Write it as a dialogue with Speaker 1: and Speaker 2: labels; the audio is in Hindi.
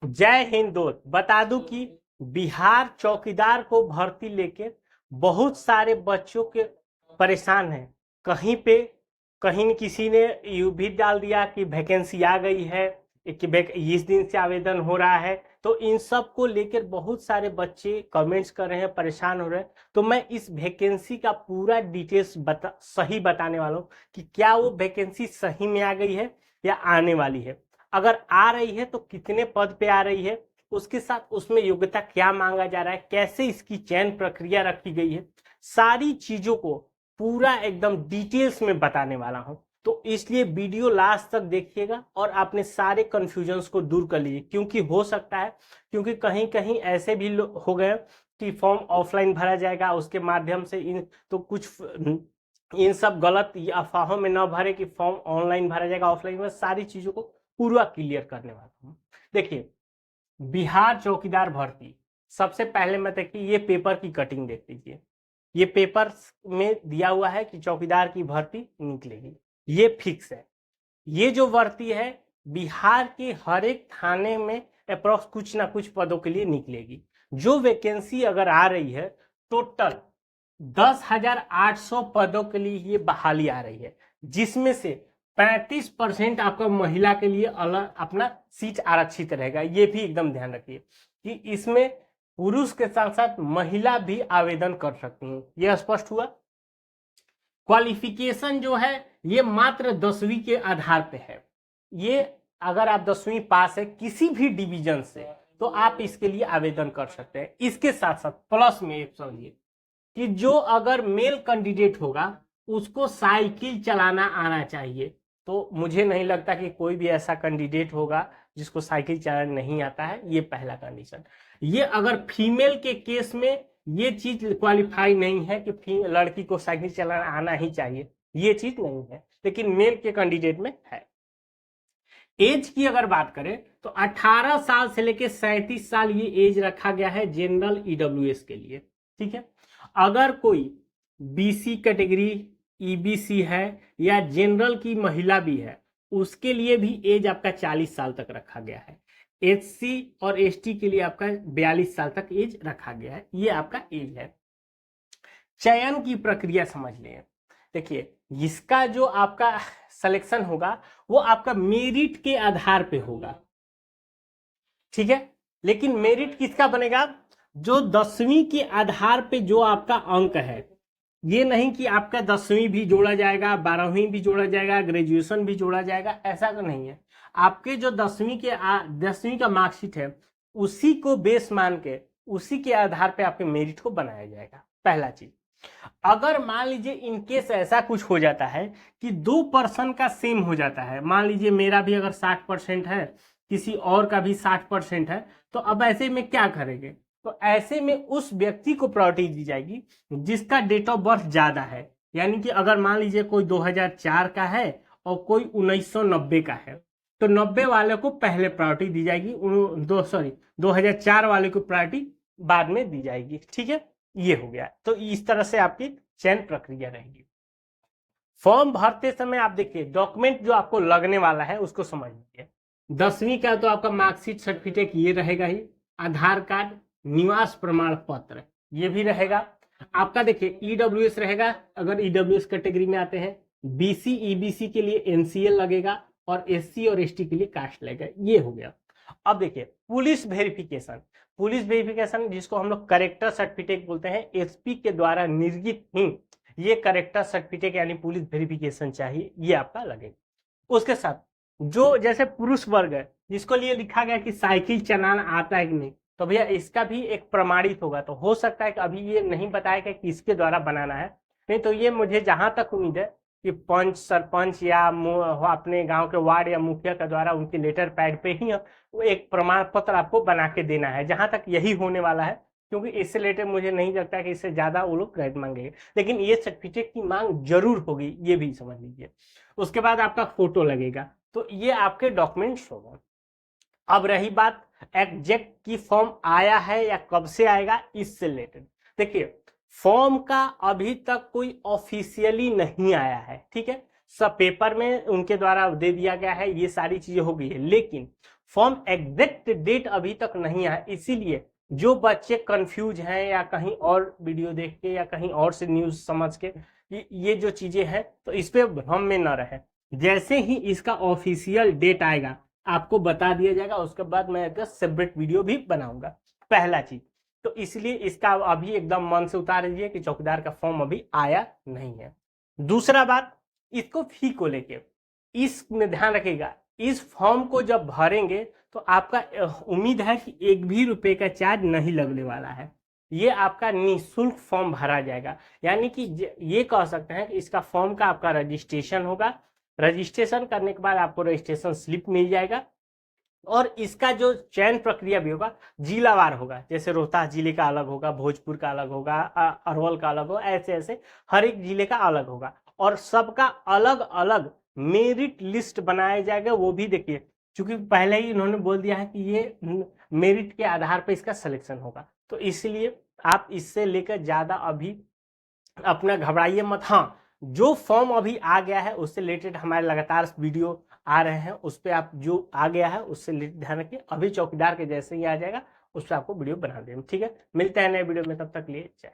Speaker 1: जय हिंद दोस्त। बता दूं कि बिहार चौकीदार को भर्ती लेके बहुत सारे बच्चों के परेशान हैं। कहीं पे कहीं किसी ने यू भी डाल दिया कि वैकेंसी आ गई है, कि इस दिन से आवेदन हो रहा है। तो इन सब को लेकर बहुत सारे बच्चे कमेंट्स कर रहे हैं, परेशान हो रहे हैं। तो मैं इस वैकेंसी का पूरा डिटेल्स सही बताने वाला हूँ कि क्या वो वैकेंसी सही में आ गई है या आने वाली है। अगर आ रही है तो कितने पद पे आ रही है, उसके साथ उसमें योग्यता क्या मांगा जा रहा है, कैसे इसकी चयन प्रक्रिया रखी गई है, सारी चीजों को पूरा एकदम डिटेल्स में बताने वाला हूं। तो इसलिए वीडियो लास्ट तक देखिएगा और अपने सारे कंफ्यूजन्स को दूर कर लीजिए, क्योंकि हो सकता है क्योंकि कहीं कहीं ऐसे भी हो गए कि फॉर्म ऑफलाइन भरा जाएगा उसके माध्यम से, इन तो कुछ इन सब गलत अफवाहों में न भरे कि फॉर्म ऑनलाइन भरा जाएगा ऑफलाइन में, सारी चीजों को पूरा क्लियर करने वाला हूँ। देखिए, बिहार चौकीदार भर्ती, सबसे पहले मैं देखिए ये पेपर की कटिंग देख लीजिए। ये पेपर में दिया हुआ है कि चौकीदार की भर्ती निकलेगी, ये फिक्स है। ये जो भर्ती है बिहार के हर एक थाने में अप्रोक्स कुछ ना कुछ पदों के लिए निकलेगी। जो वैकेंसी अगर आ रही है, टोटल 10,800 पदों के लिए ये बहाली आ रही है, जिसमें से 35% आपका महिला के लिए अलग अपना सीट आरक्षित रहेगा। ये भी एकदम ध्यान रखिए कि इसमें पुरुष के साथ साथ महिला भी आवेदन कर सकती हैं। यह स्पष्ट हुआ। क्वालिफिकेशन जो है ये मात्र 10वीं के आधार पे है। ये अगर आप 10वीं पास है किसी भी डिवीजन से तो आप इसके लिए आवेदन कर सकते हैं। इसके साथ साथ प्लस में एक समझिए कि जो अगर मेल कैंडिडेट होगा उसको साइकिल चलाना आना चाहिए। तो मुझे नहीं लगता कि कोई भी ऐसा कैंडिडेट होगा जिसको साइकिल चलाना नहीं आता है। ये पहला कंडीशन। ये अगर फीमेल के केस में ये चीज क्वालिफाई नहीं है कि लड़की को साइकिल चलाना आना ही चाहिए, ये चीज नहीं है, लेकिन मेल के कैंडिडेट में है। एज की अगर बात करें तो 18 साल से लेकर 37 साल ये एज रखा गया है जनरल ईडब्ल्यूएस के लिए। ठीक है। अगर कोई बीसी कैटेगरी, ईबीसी है या जनरल की महिला भी है, उसके लिए भी एज आपका 40 साल तक रखा गया है। एचसी और एसटी के लिए आपका 42 साल तक एज रखा गया है। ये आपका एज है। चयन की प्रक्रिया समझ लें। देखिए, इसका जो आपका सिलेक्शन होगा वो आपका मेरिट के आधार पे होगा। ठीक है। लेकिन मेरिट किसका बनेगा? जो 10वीं के आधार पे जो आपका अंक है। ये नहीं कि आपका 10वीं भी जोड़ा जाएगा, 12वीं भी जोड़ा जाएगा, ग्रेजुएशन भी जोड़ा जाएगा, ऐसा तो नहीं है। आपके जो 10वीं का मार्कशीट है उसी को बेस मान के उसी के आधार पे आपके मेरिट को बनाया जाएगा। पहला चीज। अगर मान लीजिए इनकेस ऐसा कुछ हो जाता है कि 2% का सेम हो जाता है, मान लीजिए मेरा भी अगर 60% है, किसी और का भी 60% है, तो अब ऐसे में क्या करेंगे? तो ऐसे में उस व्यक्ति को प्रायोरिटी दी जाएगी जिसका डेट ऑफ बर्थ ज्यादा है। यानी कि अगर मान लीजिए कोई 2004 का है और कोई 1990 का है, तो 90 वाले को पहले प्रायोरिटी दी जाएगी, 2004 वाले को प्रायोरिटी बाद में दी जाएगी। ठीक है। ये हो गया। तो इस तरह से आपकी चयन प्रक्रिया रहेगी। फॉर्म भरते समय आप देखिए डॉक्यूमेंट जो आपको लगने वाला है उसको समझ लीजिए। 10वीं का तो आपका मार्कशीट सर्टिफिकेट ये रहेगा ही, आधार कार्ड, निवास प्रमाण पत्र ये भी रहेगा आपका। देखिए ईडब्ल्यूएस रहेगा अगर ईडब्ल्यूएस कैटेगरी में आते हैं, बीसी ईबीसी के लिए एनसीएल लगेगा और एससी और एसटी के लिए कास्ट लगेगा। ये हो गया। अब देखिए पुलिस वेरिफिकेशन। पुलिस वेरिफिकेशन जिसको हम लोग करेक्टर सर्टिफिकेट बोलते हैं, एसपी के द्वारा निर्गत ही ये करेक्टर सर्टिफिकेट यानी पुलिस वेरिफिकेशन चाहिए, ये आपका लगेगा। उसके साथ जो जैसे पुरुष वर्ग है जिसको लिए लिखा गया कि साइकिल चलाना आता है कि नहीं, तो भैया इसका भी एक प्रमाणित होगा। तो हो सकता है कि अभी ये नहीं बताया कि किसके द्वारा बनाना है, नहीं तो ये मुझे जहां तक उम्मीद है कि पंच, सरपंच या अपने गांव के वार्ड या मुखिया के द्वारा उनके लेटर पैड पे ही वो एक प्रमाण पत्र आपको बना के देना है। जहां तक यही होने वाला है, क्योंकि इससे रिलेटेड मुझे नहीं लगता कि इससे ज्यादा वो लोग गाइड मांगेंगे, लेकिन ये सर्टिफिकेट की मांग जरूर होगी, ये भी समझ लीजिए। उसके बाद आपका फोटो लगेगा। तो ये आपके डॉक्यूमेंट्स होगा। अब रही बात एग्जैक्ट की फॉर्म आया है या कब से आएगा, इससे रिलेटेड देखिए फॉर्म का अभी तक कोई ऑफिशियली नहीं आया है। ठीक है। सब पेपर में उनके द्वारा दे दिया गया है, ये सारी चीजें हो गई है, लेकिन फॉर्म एग्जैक्ट डेट अभी तक नहीं आया, इसीलिए जो बच्चे कंफ्यूज हैं या कहीं और वीडियो देख के या कहीं और से न्यूज समझ के ये जो चीजें हैं, तो इस पे भ्रम में न रहे। जैसे ही इसका ऑफिशियल डेट आएगा आपको बता दिया जाएगा, उसके बाद मैं एक सेपरेट वीडियो भी बनाऊंगा। पहला चीज तो इसलिए इसका अभी एकदम मन से उतार दीजिए कि चौकीदार का फॉर्म अभी आया नहीं है। दूसरा बात, इसको फी को लेके इसमें ध्यान रखिएगा, इस फॉर्म को जब भरेंगे तो आपका उम्मीद है कि एक भी रुपए का चार्ज नहीं लगने वाला है। ये आपका निःशुल्क फॉर्म भरा जाएगा, यानी कि ये कह सकते हैं कि इसका फॉर्म का आपका रजिस्ट्रेशन होगा। रजिस्ट्रेशन करने के बाद आपको रजिस्ट्रेशन स्लिप मिल जाएगा और इसका जो चयन प्रक्रिया भी होगा जिलावार होगा, जैसे रोहतास जिले का अलग होगा, भोजपुर का अलग होगा, अरवल का अलग होगा, ऐसे ऐसे हर एक जिले का अलग होगा और सबका अलग अलग मेरिट लिस्ट बनाया जाएगा। वो भी देखिए, क्योंकि पहले ही इन्होंने बोल दिया है कि ये मेरिट के आधार पर इसका सिलेक्शन होगा, तो इसलिए आप इससे लेकर ज्यादा अभी अपना घबराइए मत। हाँ, जो फॉर्म अभी आ गया है उससे रिलेटेड हमारे लगातार वीडियो आ रहे हैं, उस पर आप जो आ गया है उससे रिलेटेड ध्यान रखिए। अभी चौकीदार के जैसे ही आ जाएगा उस पर आपको वीडियो बना देंगे, ठीक है। मिलते हैं नए वीडियो में, तब तक लिए जय।